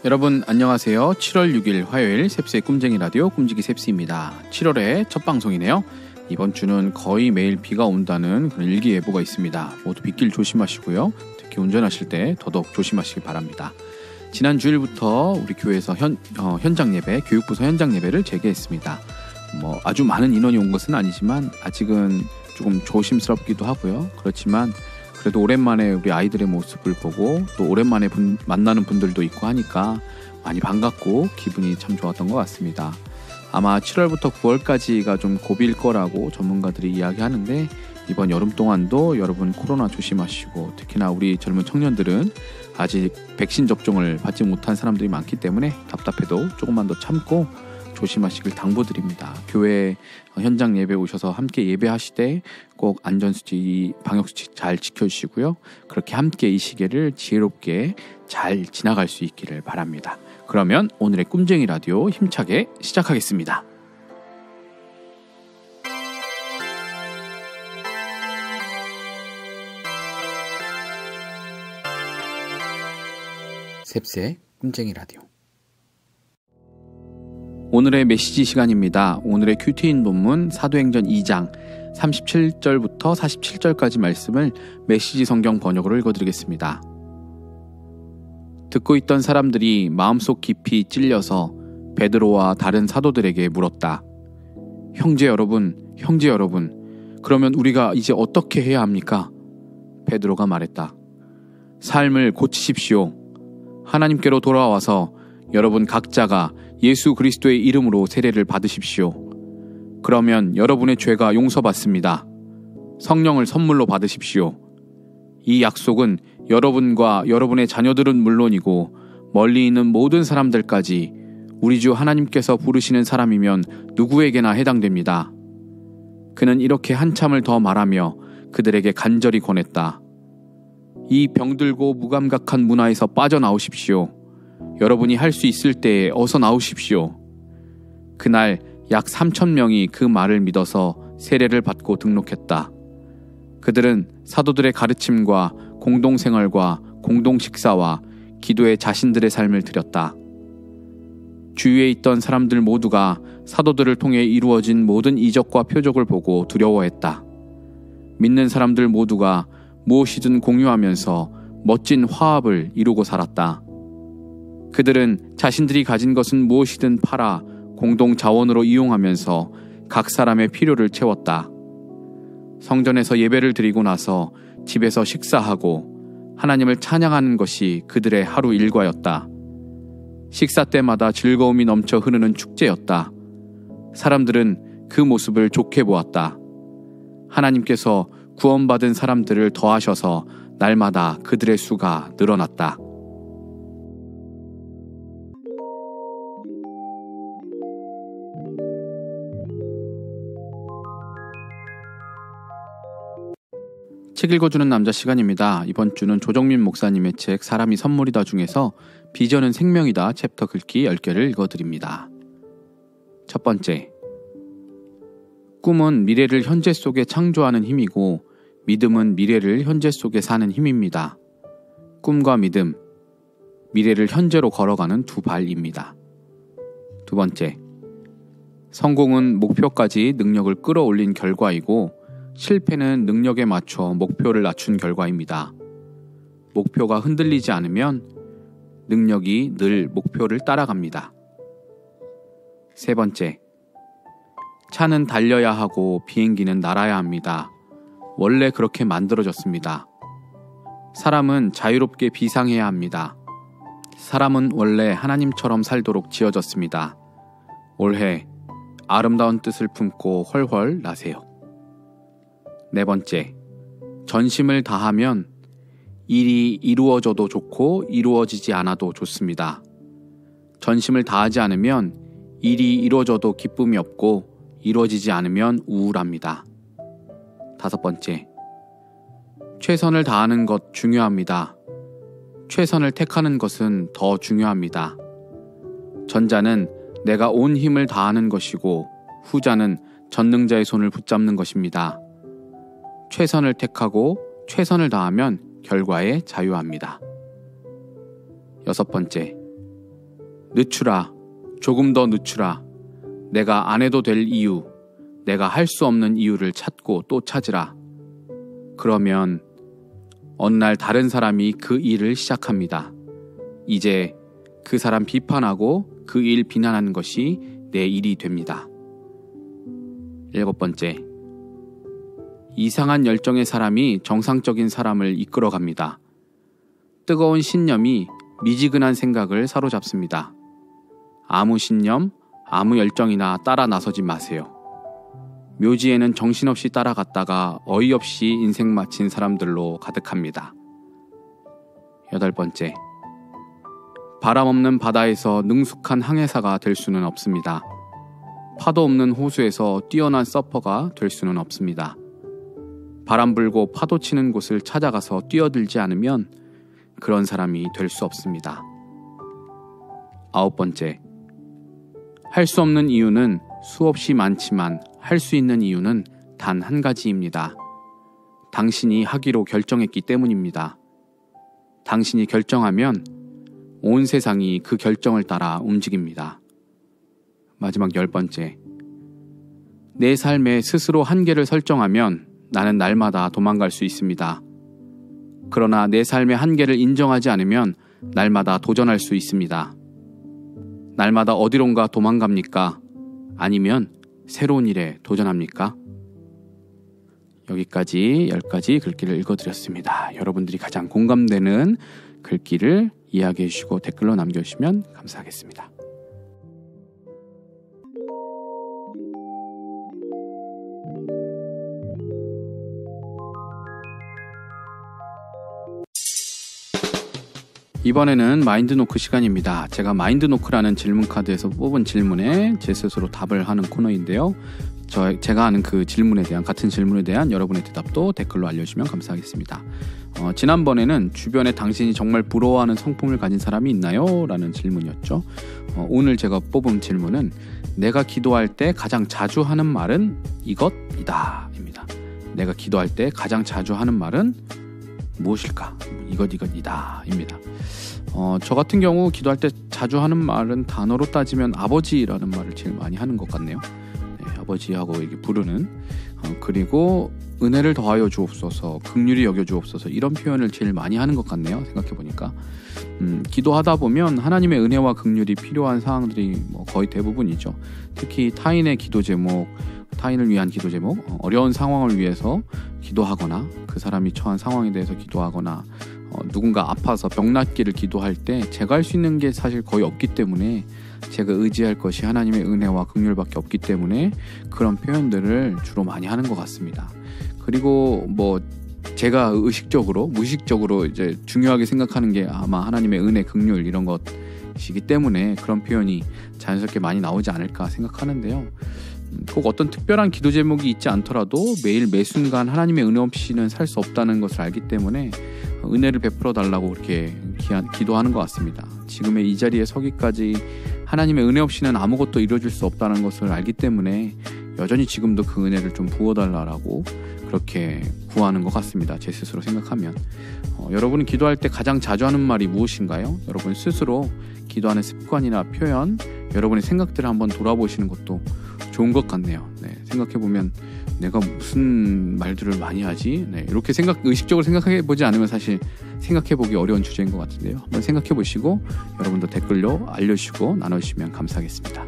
여러분 안녕하세요. 7월 6일 화요일 셉스의 꿈쟁이 라디오 꿈지기 셉스입니다. 7월의 첫 방송이네요. 이번 주는 거의 매일 비가 온다는 그런 일기예보가 있습니다. 모두 빗길 조심하시고요. 특히 운전하실 때 더더욱 조심하시기 바랍니다. 지난 주일부터 우리 교회에서 현장 예배, 교육부서 현장 예배를 재개했습니다. 아주 많은 인원이 온 것은 아니지만 아직은 조금 조심스럽기도 하고요. 그렇지만 그래도 오랜만에 우리 아이들의 모습을 보고 또 오랜만에 만나는 분들도 있고 하니까 많이 반갑고 기분이 참 좋았던 것 같습니다. 아마 7월부터 9월까지가 좀 고비일 거라고 전문가들이 이야기하는데 이번 여름 동안도 여러분 코로나 조심하시고 특히나 우리 젊은 청년들은 아직 백신 접종을 받지 못한 사람들이 많기 때문에 답답해도 조금만 더 참고 조심하시길 당부드립니다. 교회 현장 예배 오셔서 함께 예배하시되 꼭 안전수칙, 방역수칙 잘 지켜주시고요. 그렇게 함께 이 시기를 지혜롭게 잘 지나갈 수 있기를 바랍니다. 그러면 오늘의 꿈쟁이 라디오 힘차게 시작하겠습니다. 셉스의 꿈쟁이 라디오. 오늘의 메시지 시간입니다. 오늘의 큐티인 본문 사도행전 2장 37절부터 47절까지 말씀을 메시지 성경 번역으로 읽어드리겠습니다. 듣고 있던 사람들이 마음속 깊이 찔려서 베드로와 다른 사도들에게 물었다. 형제 여러분, 그러면 우리가 이제 어떻게 해야 합니까? 베드로가 말했다. 삶을 고치십시오. 하나님께로 돌아와서 여러분 각자가 예수 그리스도의 이름으로 세례를 받으십시오. 그러면 여러분의 죄가 용서받습니다. 성령을 선물로 받으십시오. 이 약속은 여러분과 여러분의 자녀들은 물론이고 멀리 있는 모든 사람들까지 우리 주 하나님께서 부르시는 사람이면 누구에게나 해당됩니다. 그는 이렇게 한참을 더 말하며 그들에게 간절히 권했다. 이 병들고 무감각한 문화에서 빠져나오십시오. 여러분이 할 수 있을 때에 어서 나오십시오. 그날 약 3,000명이 그 말을 믿어서 세례를 받고 등록했다. 그들은 사도들의 가르침과 공동생활과 공동식사와 기도에 자신들의 삶을 드렸다. 주위에 있던 사람들 모두가 사도들을 통해 이루어진 모든 이적과 표적을 보고 두려워했다. 믿는 사람들 모두가 무엇이든 공유하면서 멋진 화합을 이루고 살았다. 그들은 자신들이 가진 것은 무엇이든 팔아 공동 자원으로 이용하면서 각 사람의 필요를 채웠다. 성전에서 예배를 드리고 나서 집에서 식사하고 하나님을 찬양하는 것이 그들의 하루 일과였다. 식사 때마다 즐거움이 넘쳐 흐르는 축제였다. 사람들은 그 모습을 좋게 보았다. 하나님께서 구원받은 사람들을 더하셔서 날마다 그들의 수가 늘어났다. 책 읽어주는 남자 시간입니다. 이번 주는 조정민 목사님의 책 사람이 선물이다 중에서 비전은 생명이다 챕터 글귀 10개를 읽어드립니다. 첫 번째, 꿈은 미래를 현재 속에 창조하는 힘이고 믿음은 미래를 현재 속에 사는 힘입니다. 꿈과 믿음, 미래를 현재로 걸어가는 두 발입니다. 두 번째, 성공은 목표까지 능력을 끌어올린 결과이고 실패는 능력에 맞춰 목표를 낮춘 결과입니다. 목표가 흔들리지 않으면 능력이 늘 목표를 따라갑니다. 세 번째, 차는 달려야 하고 비행기는 날아야 합니다. 원래 그렇게 만들어졌습니다. 사람은 자유롭게 비상해야 합니다. 사람은 원래 하나님처럼 살도록 지어졌습니다. 올해 아름다운 뜻을 품고 훨훨 나세요. 네 번째, 전심을 다하면 일이 이루어져도 좋고 이루어지지 않아도 좋습니다. 전심을 다하지 않으면 일이 이루어져도 기쁨이 없고 이루어지지 않으면 우울합니다. 다섯 번째, 최선을 다하는 것 중요합니다. 최선을 택하는 것은 더 중요합니다. 전자는 내가 온 힘을 다하는 것이고 후자는 전능자의 손을 붙잡는 것입니다. 최선을 택하고 최선을 다하면 결과에 자유합니다. 여섯 번째, 늦추라. 조금 더 늦추라. 내가 안 해도 될 이유, 내가 할 수 없는 이유를 찾고 또 찾으라. 그러면 어느 날 다른 사람이 그 일을 시작합니다. 이제 그 사람 비판하고 그 일 비난하는 것이 내 일이 됩니다. 7번째, 이상한 열정의 사람이 정상적인 사람을 이끌어갑니다. 뜨거운 신념이 미지근한 생각을 사로잡습니다. 아무 신념, 아무 열정이나 따라 나서지 마세요. 묘지에는 정신없이 따라갔다가 어이없이 인생 마친 사람들로 가득합니다. 8번째, 바람 없는 바다에서 능숙한 항해사가 될 수는 없습니다. 파도 없는 호수에서 뛰어난 서퍼가 될 수는 없습니다. 바람 불고 파도 치는 곳을 찾아가서 뛰어들지 않으면 그런 사람이 될 수 없습니다. 9번째, 할 수 없는 이유는 수없이 많지만 할 수 있는 이유는 단 한 가지입니다. 당신이 하기로 결정했기 때문입니다. 당신이 결정하면 온 세상이 그 결정을 따라 움직입니다. 마지막 10번째, 내 삶에 스스로 한계를 설정하면 나는 날마다 도망갈 수 있습니다. 그러나 내 삶의 한계를 인정하지 않으면 날마다 도전할 수 있습니다. 날마다 어디론가 도망갑니까? 아니면 새로운 일에 도전합니까? 여기까지 10가지 글귀를 읽어드렸습니다. 여러분들이 가장 공감되는 글귀를 이야기해 주시고 댓글로 남겨주시면 감사하겠습니다. 이번에는 마인드노크 시간입니다. 제가 마인드노크라는 질문 카드에서 뽑은 질문에 제 스스로 답을 하는 코너인데요. 제가 아는 그 질문에 대한, 같은 질문에 대한 여러분의 대답도 댓글로 알려주시면 감사하겠습니다. 지난번에는 주변에 당신이 정말 부러워하는 성품을 가진 사람이 있나요? 라는 질문이었죠. 오늘 제가 뽑은 질문은 내가 기도할 때 가장 자주 하는 말은 이것이다 입니다. 내가 기도할 때 가장 자주 하는 말은 무엇일까? 이것이다 입니다. 저 같은 경우 기도할 때 자주 하는 말은 단어로 따지면 아버지라는 말을 제일 많이 하는 것 같네요. 네, 아버지하고 이렇게 부르는, 그리고 은혜를 더하여 주옵소서, 긍휼히 여겨 주옵소서, 이런 표현을 제일 많이 하는 것 같네요. 생각해보니까 기도하다 보면 하나님의 은혜와 긍휼이 필요한 상황들이 거의 대부분이죠. 특히 타인의 기도 제목, 타인을 위한 기도 제목, 어려운 상황을 위해서 기도하거나 그 사람이 처한 상황에 대해서 기도하거나 누군가 아파서 병낫기를 기도할 때 제가 할 수 있는 게 사실 거의 없기 때문에, 제가 의지할 것이 하나님의 은혜와 긍휼밖에 없기 때문에 그런 표현들을 주로 많이 하는 것 같습니다. 그리고 제가 의식적으로, 무의식적으로 이제 중요하게 생각하는 게 아마 하나님의 은혜, 긍휼 이런 것이기 때문에 그런 표현이 자연스럽게 많이 나오지 않을까 생각하는데요. 꼭 어떤 특별한 기도 제목이 있지 않더라도 매일 매순간 하나님의 은혜 없이는 살 수 없다는 것을 알기 때문에 은혜를 베풀어 달라고 그렇게 기도하는 것 같습니다. 지금의 이 자리에 서기까지 하나님의 은혜 없이는 아무것도 이루어질 수 없다는 것을 알기 때문에 여전히 지금도 그 은혜를 좀 부어달라고 그렇게 구하는 것 같습니다. 제 스스로 생각하면. 여러분은 기도할 때 가장 자주 하는 말이 무엇인가요? 여러분 스스로 기도하는 습관이나 표현, 여러분의 생각들을 한번 돌아보시는 것도 좋은 것 같네요. 네, 생각해보면 내가 무슨 말들을 많이 하지? 네, 이렇게 의식적으로 생각해보지 않으면 사실 생각해보기 어려운 주제인 것 같은데요. 한번 생각해보시고 여러분도 댓글로 알려주시고 나눠주시면 감사하겠습니다.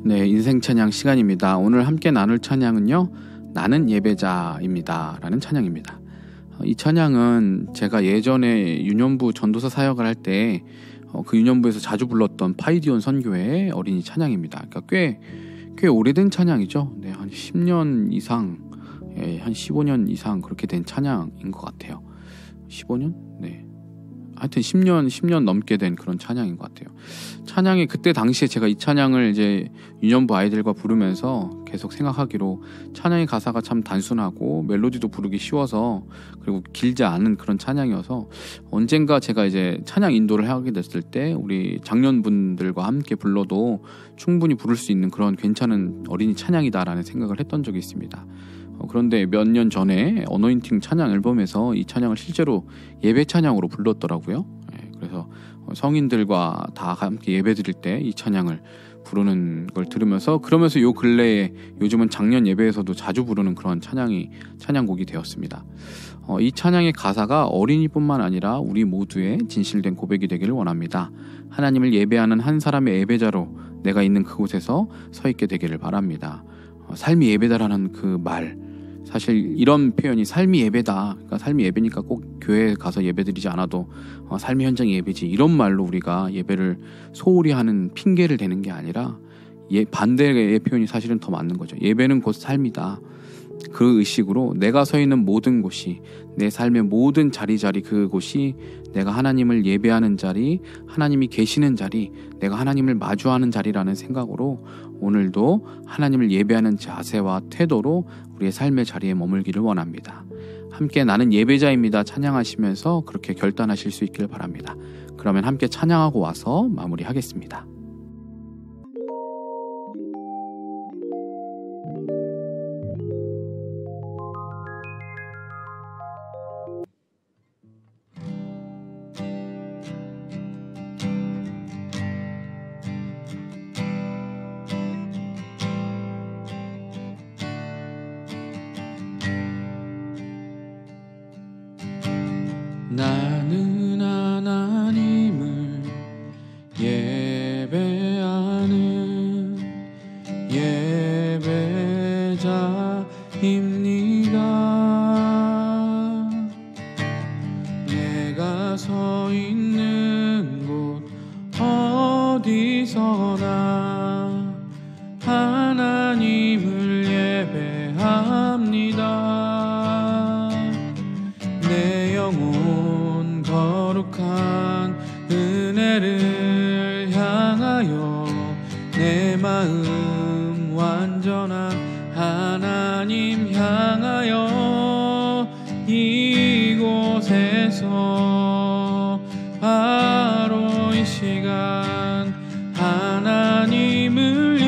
네, 인생 찬양 시간입니다. 오늘 함께 나눌 찬양은요, 나는 예배자입니다 라는 찬양입니다. 이 찬양은 제가 예전에 유년부 전도사 사역을 할 때 그 유년부에서 자주 불렀던 파이디온 선교회의 어린이 찬양입니다. 그러니까 꽤 오래된 찬양이죠. 네, 한 10년 이상, 한 15년 이상 그렇게 된 찬양인 것 같아요. 15년? 네. 하여튼 10년 넘게 된 그런 찬양인 것 같아요. 찬양이 그때 당시에 제가 이 찬양을 이제 유년부 아이들과 부르면서 계속 생각하기로 찬양의 가사가 참 단순하고 멜로디도 부르기 쉬워서 그리고 길지 않은 그런 찬양이어서 언젠가 제가 이제 찬양 인도를 하게 됐을 때 우리 장년분들과 함께 불러도 충분히 부를 수 있는 그런 괜찮은 어린이 찬양이다라는 생각을 했던 적이 있습니다. 그런데 몇 년 전에 어노인팅 찬양 앨범에서 이 찬양을 실제로 예배 찬양으로 불렀더라고요. 그래서 성인들과 다 함께 예배 드릴 때 이 찬양을 부르는 걸 들으면서 그러면서 요 근래에 요즘은 작년 예배에서도 자주 부르는 그런 찬양곡이 되었습니다. 이 찬양의 가사가 어린이뿐만 아니라 우리 모두의 진실된 고백이 되기를 원합니다. 하나님을 예배하는 한 사람의 예배자로 내가 있는 그곳에서 서 있게 되기를 바랍니다. 삶이 예배다라는 그 말, 사실 이런 표현이 삶이 예배다, 그러니까 삶이 예배니까 꼭 교회에 가서 예배드리지 않아도 삶의 현장이 예배지, 이런 말로 우리가 예배를 소홀히 하는 핑계를 대는 게 아니라 반대의 표현이 사실은 더 맞는 거죠. 예배는 곧 삶이다. 그 의식으로 내가 서 있는 모든 곳이, 내 삶의 모든 자리 그곳이 내가 하나님을 예배하는 자리, 하나님이 계시는 자리, 내가 하나님을 마주하는 자리라는 생각으로 오늘도 하나님을 예배하는 자세와 태도로 우리의 삶의 자리에 머물기를 원합니다. 함께 나는 예배자입니다 찬양하시면서 그렇게 결단하실 수 있기를 바랍니다. 그러면 함께 찬양하고 와서 마무리하겠습니다. 나는 하나님을 예배하는 예배자입니다. 내가 서 있는 곳 어디서나 하나님을 예배합니다. 내 영혼 거룩한 은혜를 향하여 내 마음 완전한 하나님 향하여 이곳에서 바로 이 시간 하나님을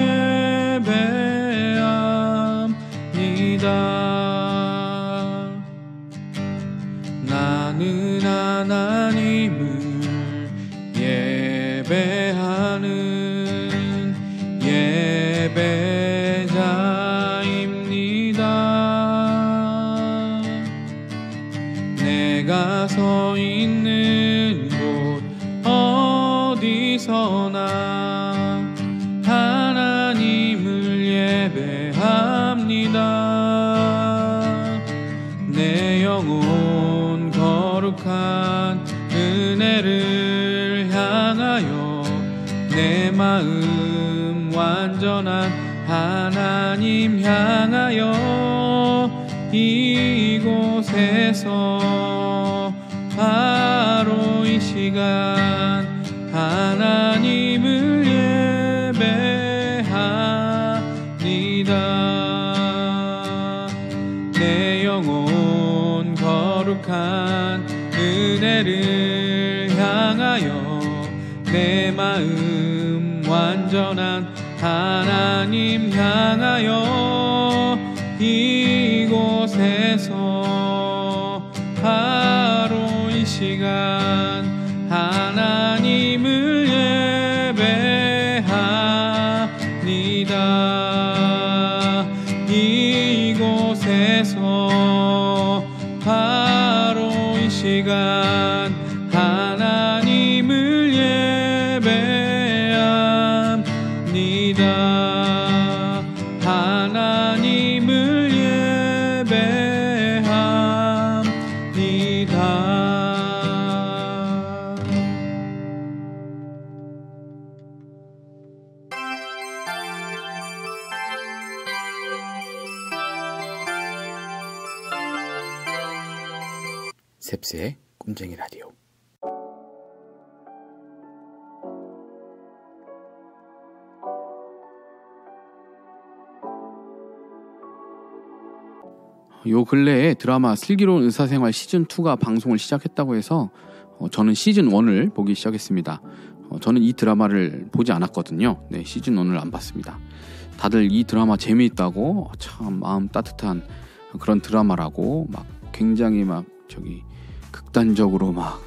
예배합니다. 나는 하나님을 예배하는 예배자입니다. 내가 서 있는 곳 어디서나 하나님을 예배합니다. 내 영혼 거룩한 은혜를 향하여 내 마음 완전한 하나님 향하여 이곳에서 바로 이 시간 하나님을 예배합니다. 내 영혼 거룩한 은혜를 향하여 내 마음 완전한 하나님 향하여 이곳에서 바로 이 시간 하나님을 예배합니다. 이곳에서 바로 이 시간 하나님을 예배합니다. 하나님을 예배합니다. 셉스의 꿈쟁이 라디오. 요 근래에 드라마 슬기로운 의사생활 시즌2가 방송을 시작했다고 해서 저는 시즌1을 보기 시작했습니다. 저는 이 드라마를 보지 않았거든요. 네, 시즌1을 안 봤습니다. 다들 이 드라마 재미있다고 참 마음 따뜻한 그런 드라마라고 막 굉장히 막 극단적으로 막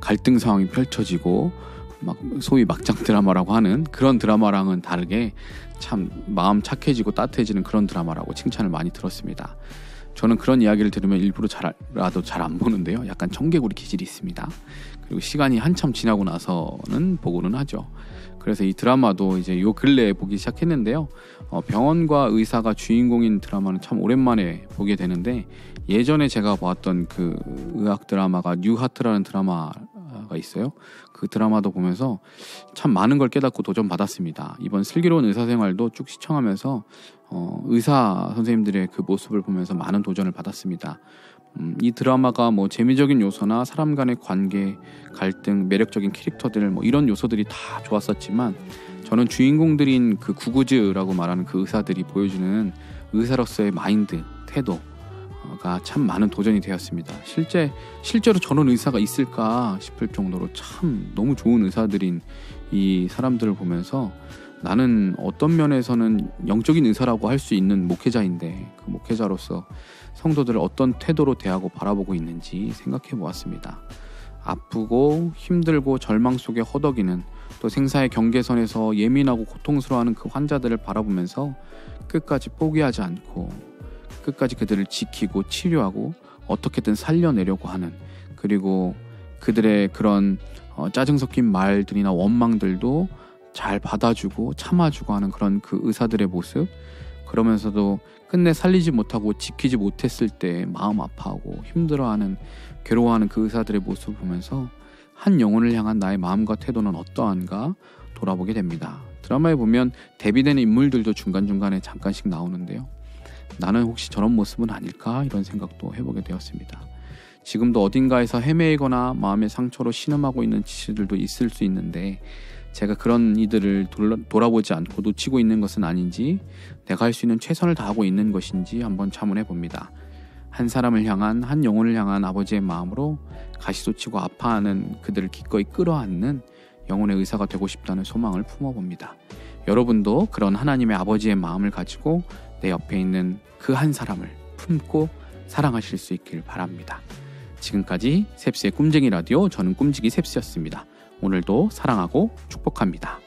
갈등 상황이 펼쳐지고 막 소위 막장 드라마라고 하는 그런 드라마랑은 다르게 참 마음 착해지고 따뜻해지는 그런 드라마라고 칭찬을 많이 들었습니다. 저는 그런 이야기를 들으면 일부러 잘라도 잘 안 보는데요. 약간 청개구리 기질이 있습니다. 그리고 시간이 한참 지나고 나서는 보고는 하죠. 그래서 이 드라마도 이제 요 근래에 보기 시작했는데요. 병원과 의사가 주인공인 드라마는 참 오랜만에 보게 되는데, 예전에 제가 보았던 그 의학 드라마가 뉴하트라는 드라마가 있어요. 그 드라마도 보면서 참 많은 걸 깨닫고 도전받았습니다. 이번 슬기로운 의사생활도 쭉 시청하면서 의사 선생님들의 그 모습을 보면서 많은 도전을 받았습니다. 이 드라마가 뭐 재미적인 요소나 사람 간의 관계, 갈등, 매력적인 캐릭터들 뭐 이런 요소들이 다 좋았었지만, 저는 주인공들인 그 구구즈라고 말하는 그 의사들이 보여주는 의사로서의 마인드, 태도가 참 많은 도전이 되었습니다. 실제로 저런 의사가 있을까 싶을 정도로 참 너무 좋은 의사들인 이 사람들을 보면서 나는 어떤 면에서는 영적인 의사라고 할 수 있는 목회자인데, 그 목회자로서 성도들을 어떤 태도로 대하고 바라보고 있는지 생각해 보았습니다. 아프고 힘들고 절망 속에 허덕이는, 또 생사의 경계선에서 예민하고 고통스러워하는 그 환자들을 바라보면서 끝까지 포기하지 않고 끝까지 그들을 지키고 치료하고 어떻게든 살려내려고 하는, 그리고 그들의 그런 짜증 섞인 말들이나 원망들도 잘 받아주고 참아주고 하는 그런 그 의사들의 모습, 그러면서도 끝내 살리지 못하고 지키지 못했을 때 마음 아파하고 힘들어하는, 괴로워하는 그 의사들의 모습을 보면서 한 영혼을 향한 나의 마음과 태도는 어떠한가 돌아보게 됩니다. 드라마에 보면 대비되는 인물들도 중간중간에 잠깐씩 나오는데요. 나는 혹시 저런 모습은 아닐까, 이런 생각도 해보게 되었습니다. 지금도 어딘가에서 헤매이거나 마음의 상처로 신음하고 있는 지체들도 있을 수 있는데, 제가 그런 이들을 돌아보지 않고 놓치고 있는 것은 아닌지, 내가 할 수 있는 최선을 다하고 있는 것인지 한번 자문해 봅니다. 한 사람을 향한, 한 영혼을 향한 아버지의 마음으로 가시돋치고 아파하는 그들을 기꺼이 끌어안는 영혼의 의사가 되고 싶다는 소망을 품어봅니다. 여러분도 그런 하나님의 아버지의 마음을 가지고 내 옆에 있는 그 한 사람을 품고 사랑하실 수 있길 바랍니다. 지금까지 셉스의 꿈쟁이 라디오, 저는 꿈지기 셉스였습니다. 오늘도 사랑하고 축복합니다.